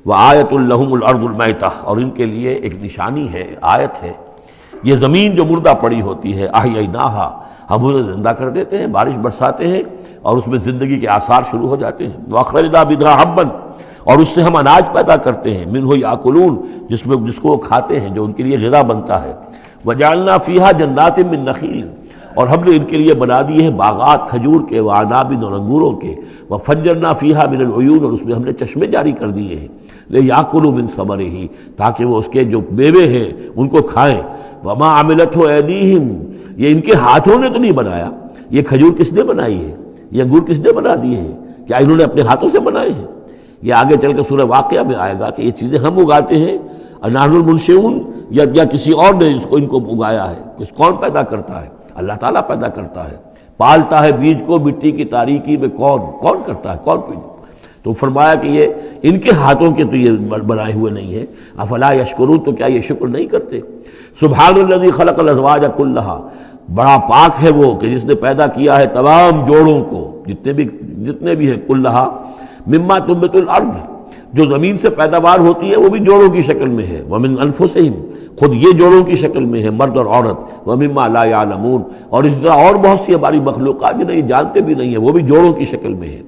وآیۃ لہم الارض المیتہ، اور ان کے لیے ایک نشانی ہے، آیت ہے، یہ زمین جو مردہ پڑی ہوتی ہے، احییناہا، ہم اسے زندہ کر دیتے ہیں، بارش برساتے ہیں اور اس میں زندگی کے آثار شروع ہو جاتے ہیں۔ واخرجنا منھا حبا، اور اس سے ہم اناج پیدا کرتے ہیں، منہ یاکلون، جس کو وہ کھاتے ہیں، جو ان کے لیے غذا بنتا ہے۔ وجعلنا فیہا جنات من نخیل، اور ہم نے ان کے لیے بنا دیے ہیں باغات کھجور کے، وعناب، اور انگوروں کے، وفجرنا فیہا من العیون، اور اس میں ہم نے چشمے جاری کر دیے ہیں، لیاکلوا من ثمرہ، تاکہ وہ اس کے جو میوے ہیں ان کو کھائیں۔ وما عملتہ ایدیہم، یہ ان کے ہاتھوں نے تو نہیں بنایا، یہ کھجور کس نے بنائی ہے، یہ انگور کس نے بنا دیے ہیں، کیا انہوں نے اپنے ہاتھوں سے بنائے ہیں؟ یہ آگے چل کے سورہ واقعہ میں آئے گا کہ یہ چیزیں ہم اگاتے ہیں، نحن المنشئون، یا کسی اور نے ان کو اگایا ہے، کون پیدا کرتا ہے؟ اللہ تعالیٰ پیدا کرتا ہے، پالتا ہے بیج کو مٹی کی تاریکی میں، کون کرتا ہے، کون پیدا؟ تو فرمایا کہ یہ ان کے ہاتھوں کے تو یہ بنائے ہوئے نہیں ہے۔ افلا یشکرون، تو کیا یہ شکر نہیں کرتے؟ سبحان الذی خلق الازواج کلھا، بڑا پاک ہے وہ کہ جس نے پیدا کیا ہے تمام جوڑوں کو، جتنے بھی ہیں، کلھا مما تنبت الارض، جو زمین سے پیداوار ہوتی ہے وہ بھی جوڑوں کی شکل میں ہے، ومن انفسہم، خود یہ جوڑوں کی شکل میں ہے، مرد اور عورت، ومما لا یعلمون، اور اس طرح اور بہت سی ہماری مخلوقات جنہیں جانتے بھی نہیں ہیں، وہ بھی جوڑوں کی شکل میں ہے۔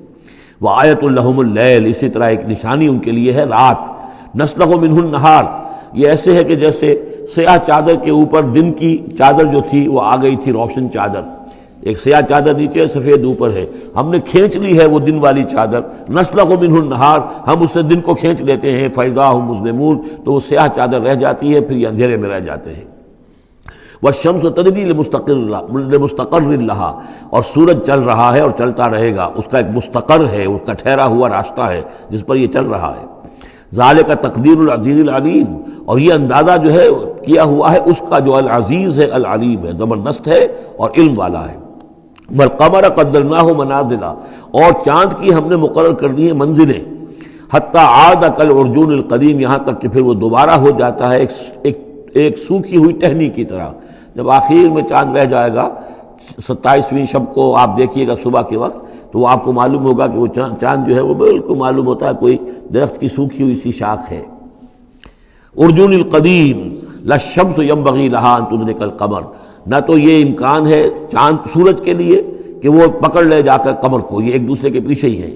وآیۃ لہم اللیل، اسی طرح ایک نشانی ان کے لیے ہے رات، نسلخ منہ النہار، یہ ایسے ہے کہ جیسے سیاہ چادر کے اوپر دن کی چادر جو تھی وہ آ گئی تھی روشن چادر، ایک سیاہ چادر نیچے سفید اوپر ہے، ہم نے کھینچ لی ہے وہ دن والی چادر، نسلخ منہ النہار، ہم اس سے دن کو کھینچ لیتے ہیں، فاذا ھم مظلمون، تو وہ سیاہ چادر رہ جاتی ہے، پھر یہ اندھیرے میں رہ جاتے ہیں۔ والشمس تجری لمستقر لہا، اور سورج چل رہا ہے اور چلتا رہے گا، اس کا ایک مستقر ہے، اس کا ٹھہرا ہوا راستہ ہے جس پر یہ چل رہا ہے۔ ذالک تقدیر العزیز العلیم، اور یہ اندازہ جو ہے کیا ہوا ہے اس کا جو العزیز ہے، العلیم ہے، زبردست ہے اور علم والا ہے۔ والقمر قدرناہ منازل، اور چاند کی ہم نے مقرر کر دی ہیں منزلیں، حتی عاد کالعرجون القدیم، یہاں تک کہ پھر وہ دوبارہ ہو جاتا ہے ایک سوکھی ہوئی ٹہنی کی طرح۔ جب آخر میں چاند رہ جائے گا 27ویں شب کو آپ دیکھیے گا صبح کے وقت، تو وہ آپ کو معلوم ہوگا کہ وہ چاند جو ہے وہ بالکل معلوم ہوتا ہے کوئی درخت کی سوکھی ہوئی سی شاخ ہے۔ ارجون القدیم للشمس ينبغي لها ان تدرك القمر، نہ تو یہ امکان ہے چاند سورج کے لیے کہ وہ پکڑ لے جا کر قمر کو، یہ ایک دوسرے کے پیچھے ہی ہے۔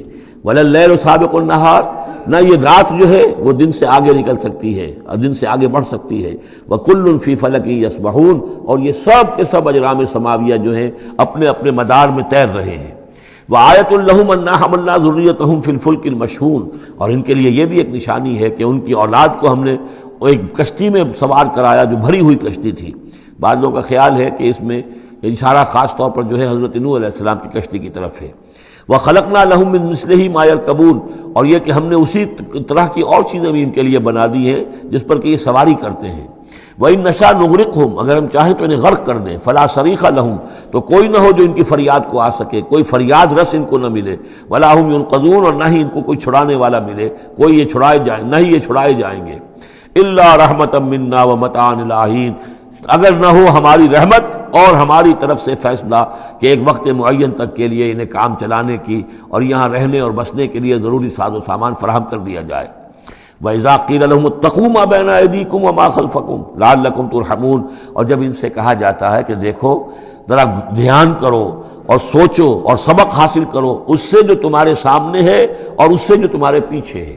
ولا اللیل سابق النہار، نہ یہ رات جو ہے وہ دن سے آگے نکل سکتی ہے اور دن سے آگے بڑھ سکتی ہے۔ وکل فی فلک یسبحون، اور یہ سب کے سب اجرام سماویہ جو ہیں اپنے اپنے مدار میں تیر رہے ہیں۔ وآیۃ لہم انا حملنا ذریتہم فی الفلک المشحون، اور ان کے لیے یہ بھی ایک نشانی ہے کہ ان کی اولاد کو ہم نے ایک کشتی میں سوار کرایا جو بھری ہوئی کشتی تھی۔ بعض لوگوں کا خیال ہے کہ اس میں اشارہ خاص طور پر جو ہے حضرت نوح علیہ السلام کی کشتی کی طرف ہے۔ وَخَلَقْنَا لَهُم مِّن مِّثْلِهِ مَا يَرْكَبُونَ، اور یہ کہ ہم نے اسی طرح کی اور چیزیں بھی ان کے لیے بنا دی ہیں جس پر کہ یہ سواری کرتے ہیں۔ وَإِن نَّشَأْ نُغْرِقْهُمْ، اگر ہم چاہیں تو انہیں غرق کر دیں، فَلَا صَرِيخَ لَهُمْ، تو کوئی نہ ہو جو ان کی فریاد کو آ سکے، کوئی فریاد رس ان کو نہ ملے، وَلَا هُمْ يُنقَذُونَ، اور نہ ہی ان کو کوئی چھڑانے والا ملے، کوئی یہ چھڑائے جائیں، نہ ہی یہ چھڑائے جائیں گے۔ إِلَّا رَحْمَةً مِّنَّا وَمَتَاعًا إِلَىٰ حِينٍ، اگر نہ ہو ہماری رحمت اور ہماری طرف سے فیصلہ کہ ایک وقت معین تک کے لیے انہیں کام چلانے کی اور یہاں رہنے اور بسنے کے لیے ضروری ساز و سامان فراہم کر دیا جائے۔ وَإِذَا قِيلَ لَهُمُ اتَّقُوا مَا بَيْنَ أَيْدِيكُمْ وَمَا خَلْفَكُمْ لَعَلَّكُمْ تُرْحَمُونَ، اور جب ان سے کہا جاتا ہے کہ دیکھو ذرا دھیان کرو اور سوچو اور سبق حاصل کرو اس سے جو تمہارے سامنے ہے اور اس سے جو تمہارے پیچھے ہے۔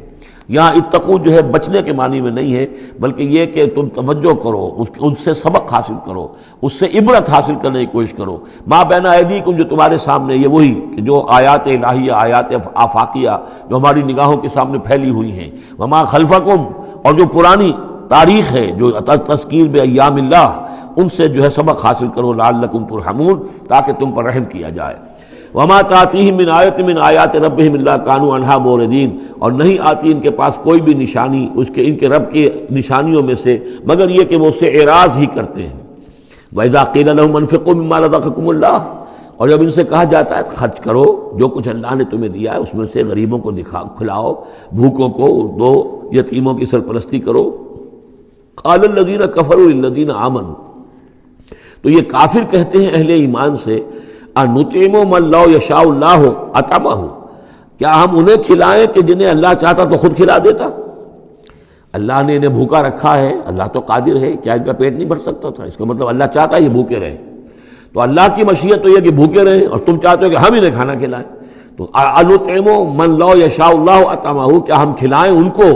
یہاں اتقو جو ہے بچنے کے معنی میں نہیں ہے، بلکہ یہ کہ تم توجہ کرو، ان سے سبق حاصل کرو، اس سے عبرت حاصل کرنے کی کوشش کرو۔ ما بین ایدیکم، جو تمہارے سامنے، یہ وہی کہ جو آیات الہیہ، آیات آفاقیہ جو ہماری نگاہوں کے سامنے پھیلی ہوئی ہیں، وما خلفکم، اور جو پرانی تاریخ ہے جو تذکیر بایام اللہ، ان سے جو ہے سبق حاصل کرو، لعلکم ترحمون، تاکہ تم پر رحم کیا جائے۔ وما تاتیہم من آیۃ من آیات ربہم الا کانوا عنہا معرضین، اور نہیں آتی ان کے پاس کوئی بھی نشانی ان کے رب کی نشانیوں میں سے مگر یہ کہ وہ اس سے اعراض ہی کرتے ہیں۔ وَإِذَا قِيلَ لَهُمْ أَنفِقُوا مِمَّا رَزَقَكُمُ اللَّهُ، اور جب ان سے کہا جاتا ہے خرچ کرو جو کچھ اللہ نے تمہیں دیا ہے اس میں سے، غریبوں کو کھلاؤ، بھوکوں کو دو، یتیموں کی سرپرستی کرو۔ قَالَ الَّذِينَ كَفَرُوا لِلَّذِينَ آمَنُوا، تو یہ کافر کہتے ہیں اہل ایمان سے، اَنُطْعِمُ مَن لَّوْ يَشَاءُ اللَّهُ أَطْعَمَهُ، کیا ہم انہیں کھلائیں کہ جنہیں اللہ چاہتا تو خود کھلا دیتا؟ اللہ نے انہیں بھوکا رکھا ہے، اللہ تو قادر ہے، کیا ان کا پیٹ نہیں بھر سکتا تھا؟ اس کا مطلب اللہ چاہتا ہے یہ بھوکے رہیں، تو اللہ کی مشیت تو یہ کہ بھوکے رہیں، اور تم چاہتے ہو کہ ہم انہیں کھانا کھلائیں۔ تو انطعم من لو یشاء اللہ اطعمہ، کیا ہم کھلائیں ان کو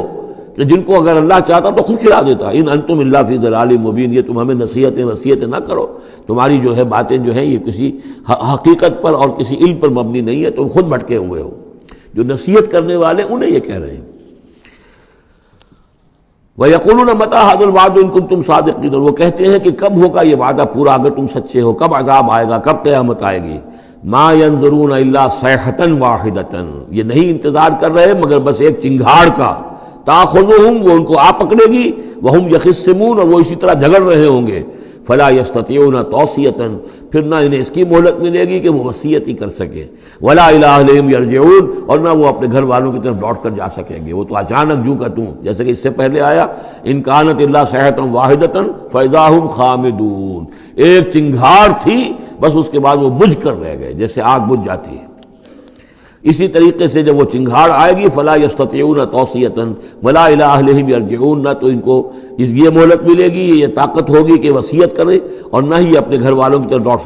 کہ جن کو اگر اللہ چاہتا تو خود کھلا دیتا۔ ان انتم الا فی ضلال مبین، یہ تم ہمیں نصیحتیں نہ کرو، تمہاری جو ہے باتیں جو ہیں یہ کسی حقیقت پر اور کسی علم پر مبنی نہیں ہے، تم خود بھٹکے ہوئے ہو۔ جو نصیحت کرنے والے انہیں یہ کہہ رہے ہیں۔ وَيَقُولُونَ مَتَىٰ هَٰذَا الْوَعْدُ إِن كُنتُمْ صَادِقِينَ، وہ کہتے ہیں کہ کب ہوگا یہ وعدہ پورا اگر تم سچے ہو، کب عذاب آئے گا، کب قیامت آئے گی۔ مَا يَنظُرُونَ إِلَّا صَيْحَةً وَاحِدَةً، یہ نہیں انتظار کر رہے مگر بس ایک چنگھاڑ کا، تَأْخُذُهُمْ، وہ ان کو آ پکڑے گی، وَهُمْ يَخِصِّمُونَ، اور وہ اسی طرح جھگڑ رہے ہوں گے، فَلَا يَسْتَطِيعُونَ تَوْصِيَةً، پھر نہ انہیں اس کی مہلت ملے گی کہ وہ وصیت ہی کر سکے، وَلَا إِلَىٰ أَهْلِهِمْ يَرْجِعُونَ، اور نہ وہ اپنے گھر والوں کی طرف لوٹ کر جا سکیں گے، وہ تو اچانک جو کا توں، جیسے کہ اس سے پہلے آیا إِن كَانَتْ إِلَّا صَيْحَةً وَاحِدَةً فَإِذَا هُمْ خَامِدُونَ، ایک چنگھاڑ تھی بس، اس کے بعد وہ بجھ کر رہ گئے جیسے آگ بجھ جاتی ہے۔ اسی طریقے سے جب وہ چنگھاڑ آئے گی فلا یستطیعون توصیۃ ولا الی اہلہم یرجعون، نہ تو ان کو یہ مہلت ملے گی، یہ طاقت ہوگی کہ وصیت کرے، اور نہ ہی اپنے گھر والوں کی طرف لوٹ